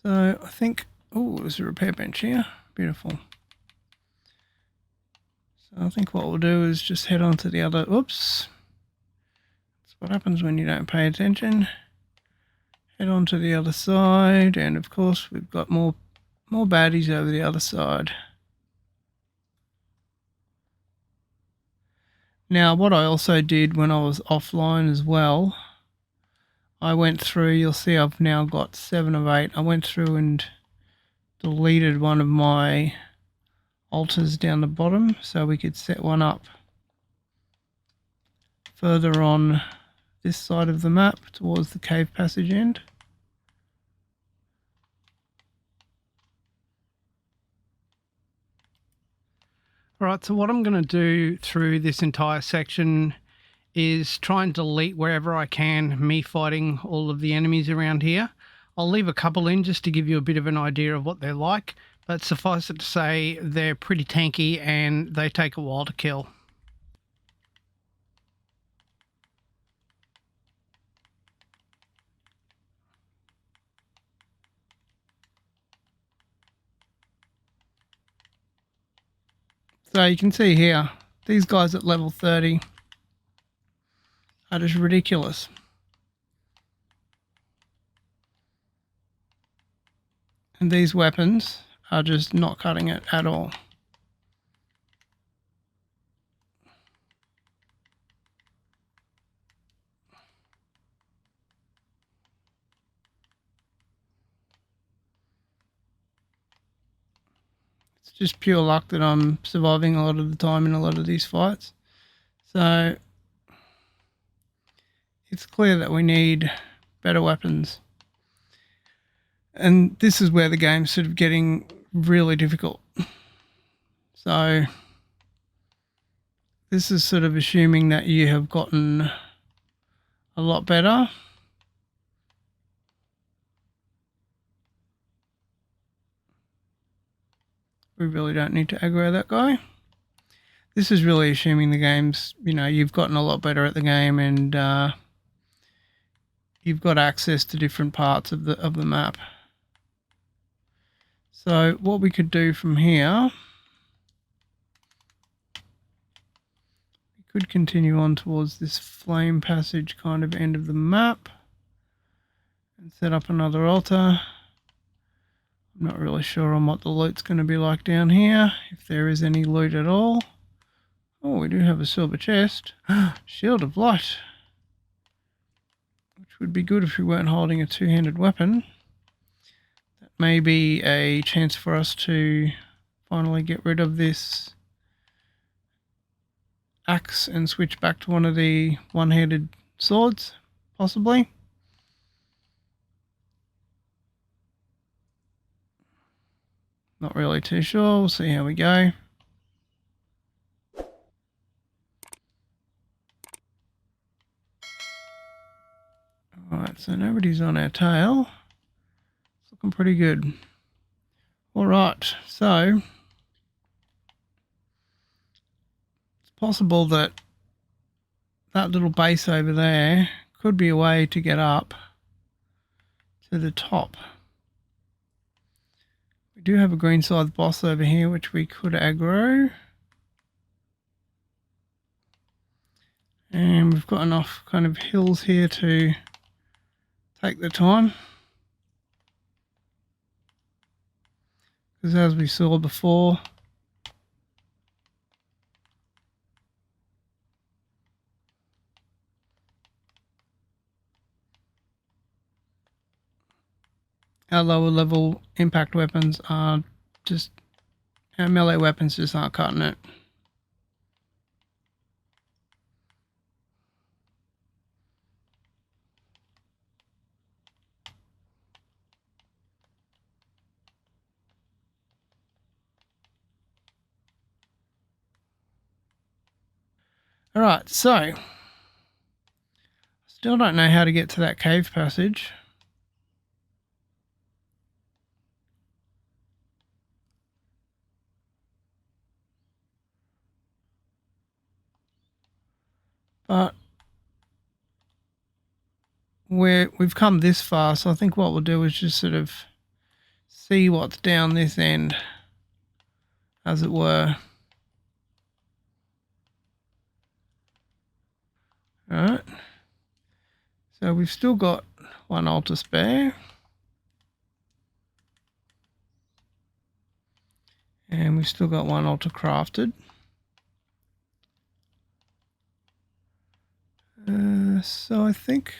So I think, oh, there's a repair bench here. Beautiful. So I think what we'll do is just head on to the other, oops. That's what happens when you don't pay attention. Head on to the other side, and of course we've got more baddies over the other side. Now what I also did when I was offline as well, I went through, you'll see I've now got 7 of 8. I went through and deleted one of my altars down the bottom so we could set one up further on this side of the map towards the cave passage end. Alright, so what I'm going to do through this entire section is try and delete wherever I can me fighting all of the enemies around here. I'll leave a couple in just to give you a bit of an idea of what they're like, but suffice it to say they're pretty tanky and they take a while to kill. So you can see here, these guys at level 30 are just ridiculous. And these weapons are just not cutting it at all. It's just pure luck that I'm surviving a lot of the time in a lot of these fights. So it's clear that we need better weapons. And this is where the game's sort of getting really difficult. So this is sort of assuming that you have gotten a lot better. We really don't need to aggro that guy. This is really assuming the game's, you've gotten a lot better at the game and you've got access to different parts of the map. So what we could do from here, we could continue on towards this flame passage kind of end of the map and set up another altar. I'm not really sure on what the loot's going to be like down here, if there is any loot at all. Oh, we do have a silver chest. Shield of Light, which would be good if we weren't holding a two-handed weapon. That may be a chance for us to finally get rid of this axe and switch back to one of the one-handed swords, possibly. Not really too sure. We'll see how we go. Alright, so nobody's on our tail. It's looking pretty good. Alright, so it's possible that that little base over there could be a way to get up to the top. We do have a green scythe boss over here which we could aggro. And we've got enough kind of hills here to take the time. Because as we saw before, our lower level impact weapons are just, our melee weapons just aren't cutting it. Alright, so still don't know how to get to that cave passage. But we've come this far, so I think what we'll do is just sort of see what's down this end, as it were. Alright. So we've still got one altar spare. And we've still got one altar crafted. So I think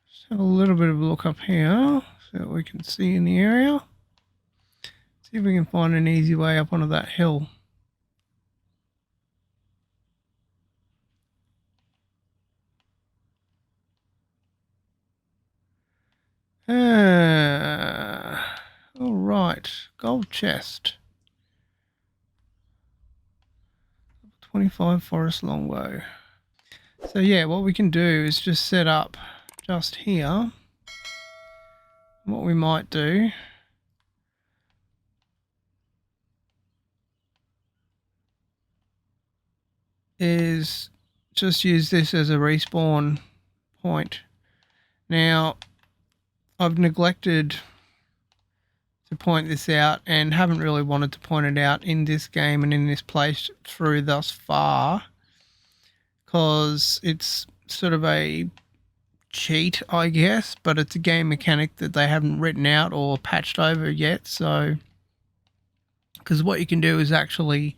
just have a little bit of a look up here so that we can see in the area. See if we can find an easy way up onto that hill. All right, gold chest. 25 forest longbow. So yeah, what we can do is just set up just here. What we might do is just use this as a respawn point. Now, I've neglected to point this out and haven't really wanted to point it out in this game and in this playthrough thus far, because it's sort of a cheat, I guess, but it's a game mechanic that they haven't written out or patched over yet. So, because what you can do is actually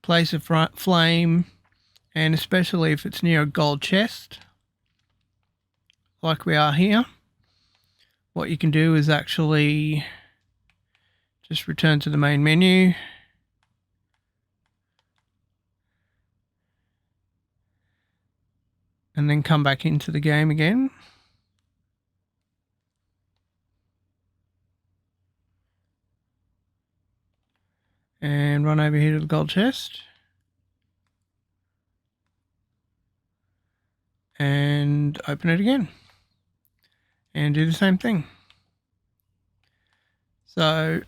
place a flame, and especially if it's near a gold chest, like we are here, what you can do is actually just return to the main menu. And then come back into the game again. And run over here to the gold chest. And open it again. And do the same thing. So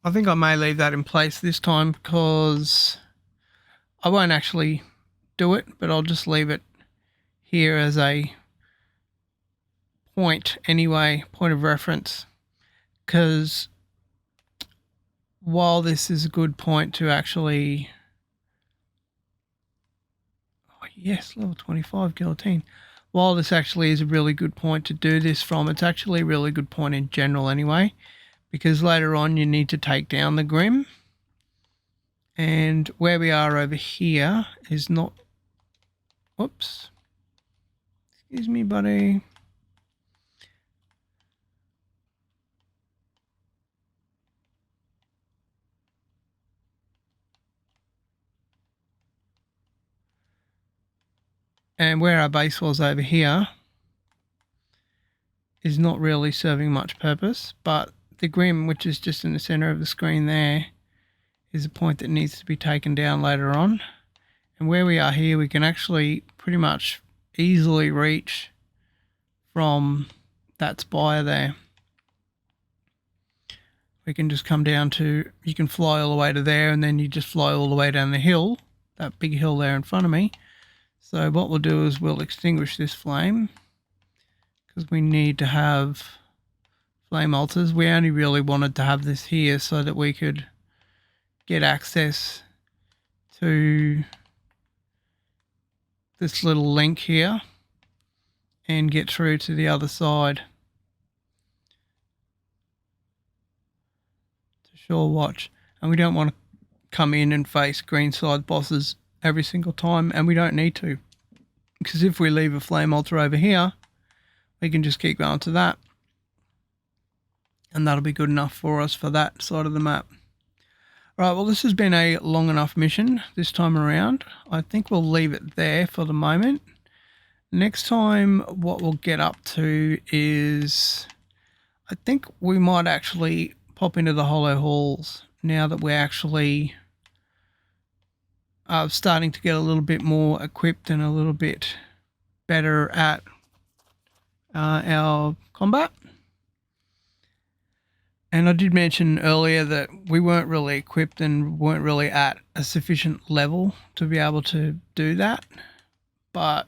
I think I may leave that in place this time because I won't actually do it, but I'll just leave it here as a point anyway, point of reference, because while this is a good point to actually, oh yes, level 25 guillotine, while this actually is a really good point to do this from, it's actually a really good point in general anyway, because later on you need to take down the Grim, and where we are over here is not, whoops, excuse me buddy. And where our base was over here is not really serving much purpose, but the Grim, which is just in the center of the screen there, is a point that needs to be taken down later on. And where we are here, we can actually pretty much easily reach from that spire there. We can just come down to, you can fly all the way to there, and then you just fly all the way down the hill, that big hill there in front of me. So what we'll do is we'll extinguish this flame, because we need to have flame altars. We only really wanted to have this here so that we could get access to this little link here and get through to the other side to Shorewatch. And we don't want to come in and face green side bosses every single time, and we don't need to, because if we leave a flame altar over here, we can just keep going to that, and that'll be good enough for us for that side of the map. Right, well, this has been a long enough mission this time around. I think we'll leave it there for the moment. Next time, what we'll get up to is, I think we might actually pop into the Hollow Halls now that we're actually starting to get a little bit more equipped and a little bit better at our combat. And I did mention earlier that we weren't really equipped and weren't really at a sufficient level to be able to do that. But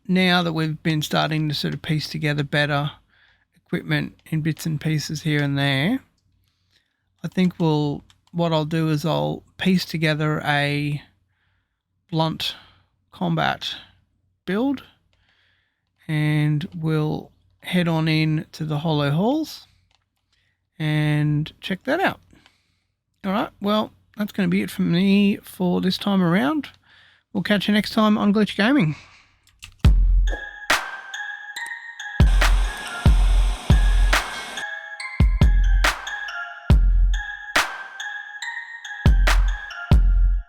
now that we've been starting to sort of piece together better equipment in bits and pieces here and there, I think what I'll do is I'll piece together a blunt combat build, and we'll head on in to the hollow halls and check that out. All right, well, that's going to be it from me for this time around. We'll catch you next time on Glitch Gaming.